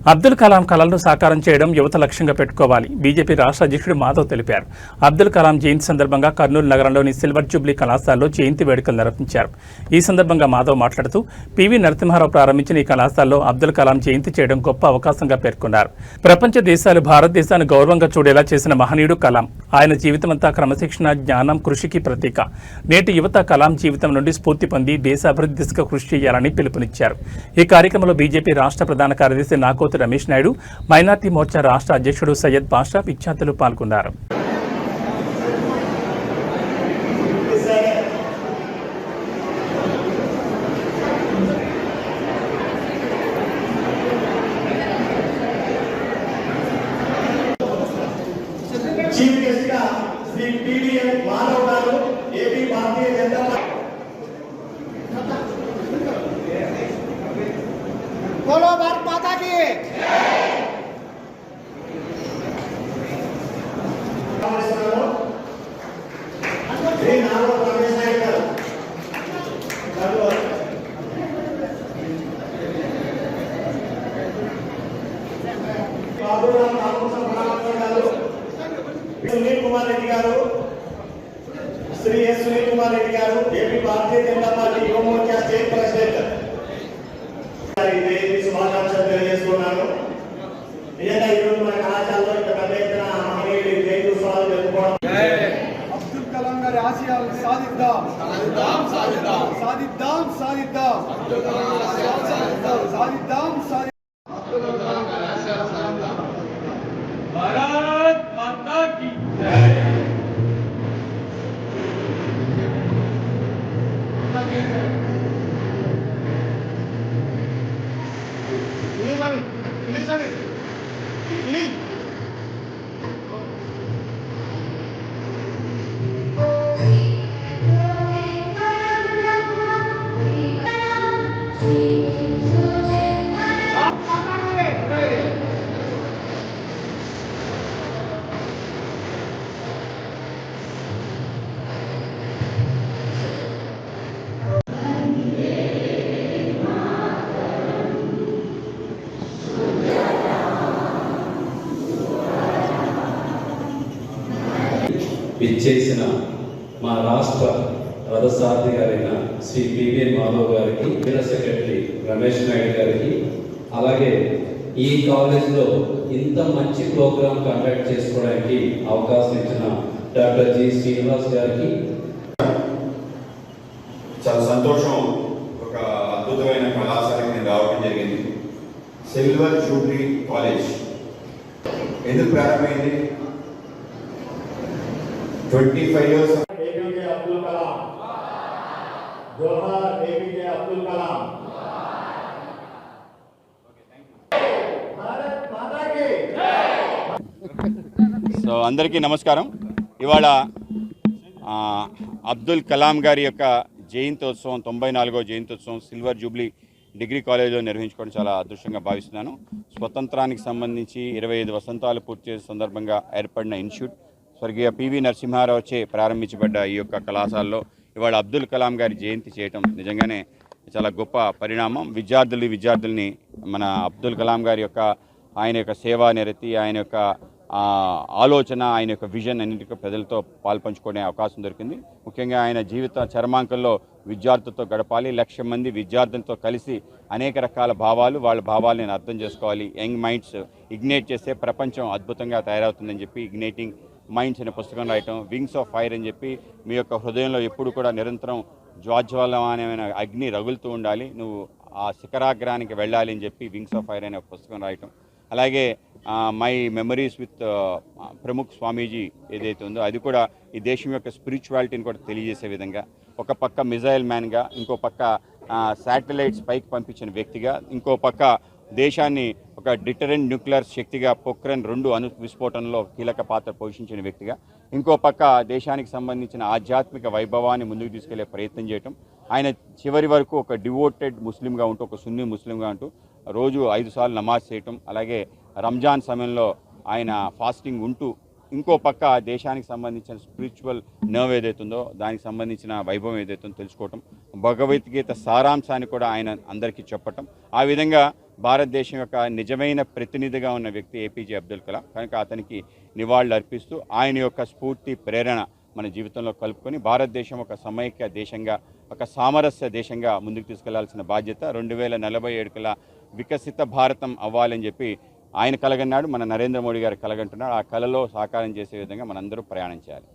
అబ్దుల్ కలాం కలలను సాకారం చేయడం యువత లక్ష్యంగా పెట్టుకోవాలి. బీజేపీ రాష్ట్ర అధ్యక్షుడు మాధవ్ తెలిపారు. అబ్దుల్ కలాం జయంతి సందర్భంగా కర్నూలు నగరంలోని సిల్వర్ జూబ్లీ కళాశాలలో జయంతి వేడుకలు నిర్వహించారు. ఈ సందర్భంగా మాధవ్ మాట్లాడుతూ పివి నరసింహారావు ప్రారంభించిన ఈ కళాశాలలో అబ్దుల్ కలాం జయంతి చేయడం గొప్ప అవకాశంగా పేర్కొన్నారు. ప్రపంచ దేశాలు భారతదేశాన్ని గౌరవంగా చూడేలా చేసిన మహనీయుడు కలాం. ఆయన జీవితమంతా క్రమశిక్షణ, జ్ఞానం, కృషికి ప్రతీక. నేటి యువత కలాం జీవితం నుండి స్ఫూర్తి పొంది దేశ అభివృద్ధి దిశగా కృషి చేయాలని పిలుపునిచ్చారు. ఈ కార్యక్రమంలో బీజేపీ రాష్ట్ర ప్రధాన కార్యదర్శి నాకోతు రమేష్ నాయుడు, మైనార్టీ మోర్చా రాష్ట్ర అధ్యక్షుడు సయ్యద్ పాషా, విద్యార్థులు పాల్గొన్నారు. చీఫ్ గెస్ట్ గా శ్రీ టీవీఎన్ మాధవ్ గారు, ఏపీ భారతీయ జనతా పార్టీ. बोलो भारत माता की श्री नागो रमेश नायक गारू बाबूराम रामकृष्ण परामर्श गारू सुनील कुमार रेड्डी गारू श्री एस सुनील कुमार रेड्डी गारू ఏపీ భారతీయ జనతా పార్టీ యువ మోర్చా స్టేట్ ప్రెసిడెంట్ శుభాకాంక్షలు తెలియజేస్తున్నాను. నిజంగా ఈరోజు మన కళాశాలలో ఇంత పెద్ద ఎత్తున మహనీయులు జయంతి ఉత్సవాలు జరుపుకోవడం. అబ్దుల్ కలాం గారి ఆశయాలను సాధిద్దాం సాధిద్దాం సాధిద్దాం సాధిద్దాం సాధిద్దాం సాధిద్దాం సాధిద్దాం భారత్ మాతా కీ జై. విచ్చేసిన మా రాష్ట్ర రథసారథి గారైన శ్రీ పివిఎన్ మాధవ్ గారికి, జనరల్ సెక్రటరీ రమేష్ నాయుడు గారికి, అలాగే ఈ కాలేజ్లో ఇంత మంచి ప్రోగ్రాం కండక్ట్ చేసుకోవడానికి అవకాశం ఇచ్చిన డాక్టర్ జి శ్రీనివాస్ గారికి చాలా సంతోషం. ఒక అద్భుతమైన కళాశాలకి నేను రావడం జరిగింది. సిల్వర్ జూబ్లీ కాలేజ్ ఎందుకు ప్రారంభమైంది? 25 years. ఏపీజే అబ్దుల్ కలాం జోహార్, ఏపీజే అబ్దుల్ కలాం. భారత్ మాతా కీ సో అందరికీ నమస్కారం. ఇవాళ అబ్దుల్ కలాం గారి యొక్క జయంతోత్సవం, 94వ జయంతోత్సవం సిల్వర్ జూబ్లీ డిగ్రీ కాలేజ్లో నిర్వహించుకోవడం చాలా అదృష్టంగా భావిస్తున్నాను. స్వతంత్రానికి సంబంధించి 25 వసంతాలు పూర్తి చేసే సందర్భంగా ఏర్పడిన ఇన్స్టిట్యూట్ స్వర్గీయ పివి నరసింహారావు చే ప్రారంభించబడ్డ ఈ యొక్క కళాశాలలో ఇవాళ అబ్దుల్ కలాం గారి జయంతి చేయటం నిజంగానే చాలా గొప్ప పరిణామం. విద్యార్థుల్ని మన అబ్దుల్ కలాం గారి యొక్క ఆయన యొక్క సేవా నిరతి, ఆయన యొక్క ఆలోచన, ఆయన యొక్క విజన్ అన్నింటికీ ప్రజలతో పాల్పంచుకునే అవకాశం దొరికింది. ముఖ్యంగా ఆయన జీవిత చరమాంకంలో విద్యార్థులతో గడపాలి, 1,00,000 మంది విద్యార్థులతో కలిసి అనేక రకాల వాళ్ళ భావాలను అర్థం చేసుకోవాలి. యంగ్ మైండ్స్ ఇగ్నైట్ చేస్తే ప్రపంచం అద్భుతంగా తయారవుతుందని చెప్పి ఇగ్నైటింగ్ మైండ్స్ అనే పుస్తకం రాయటం, వింగ్స్ ఆఫ్ ఫైర్ అని చెప్పి మీ యొక్క హృదయంలో ఎప్పుడు కూడా నిరంతరం జ్వాజ్వలమైన అగ్ని రగులుతూ ఉండాలి, నువ్వు ఆ శిఖరాగ్రానికి వెళ్ళాలి అని చెప్పి వింగ్స్ ఆఫ్ ఫైర్ అనే పుస్తకం రాయటం. అలాగే మై మెమరీస్ విత్ ప్రముఖ్ స్వామీజీ ఏదైతే ఉందో అది కూడా ఈ దేశం యొక్క స్పిరిచువాలిటీని కూడా తెలియజేసే విధంగా, ఒక పక్క మిజైల్ మ్యాన్గా, ఇంకో పక్క శాటిలైట్స్ పైకి పంపించిన వ్యక్తిగా, ఇంకో పక్క దేశాన్ని ఒక డిటరెంట్ న్యూక్లియర్ శక్తిగా పోఖ్రాన్ 2 అణు విస్ఫోటనలో కీలక పాత్ర పోషించిన వ్యక్తిగా, ఇంకో పక్క దేశానికి సంబంధించిన ఆధ్యాత్మిక వైభవాన్ని ముందుకు తీసుకెళ్లే ప్రయత్నం చేయటం, ఆయన చివరి వరకు ఒక డివోటెడ్ ముస్లింగా ఉంటూ, ఒక సున్నీ ముస్లింగా ఉంటూ రోజు 5 సార్లు నమాజ్ చేయటం, అలాగే రంజాన్ సమయంలో ఆయన ఫాస్టింగ్ ఉంటూ ఇంకో పక్క దేశానికి సంబంధించిన స్పిరిచువల్ నర్వ్ ఏదైతుందో దానికి సంబంధించిన వైభవం ఏదైతుందో తెలుసుకోవటం, భగవద్గీత సారాంశాన్ని కూడా ఆయన అందరికీ చెప్పటం, ఆ విధంగా భారతదేశం యొక్క నిజమైన ప్రతినిధిగా ఉన్న వ్యక్తి ఏపీజే అబ్దుల్ కలాం. కనుక అతనికి నివాళులు అర్పిస్తూ ఆయన యొక్క స్ఫూర్తి ప్రేరణ మన జీవితంలో కలుపుకొని భారతదేశం ఒక సమైక్య దేశంగా, ఒక సామరస్య దేశంగా ముందుకు తీసుకెళ్లాల్సిన బాధ్యత 2047 కల్లా వికసిత భారతం అవ్వాలని చెప్పి ఆయన కలగన్నాడు, మన నరేంద్ర మోడీ గారు కలగంటున్నాడు. ఆ కలలో సాకారం చేసే విధంగా మనందరూ ప్రయాణం చేయాలి.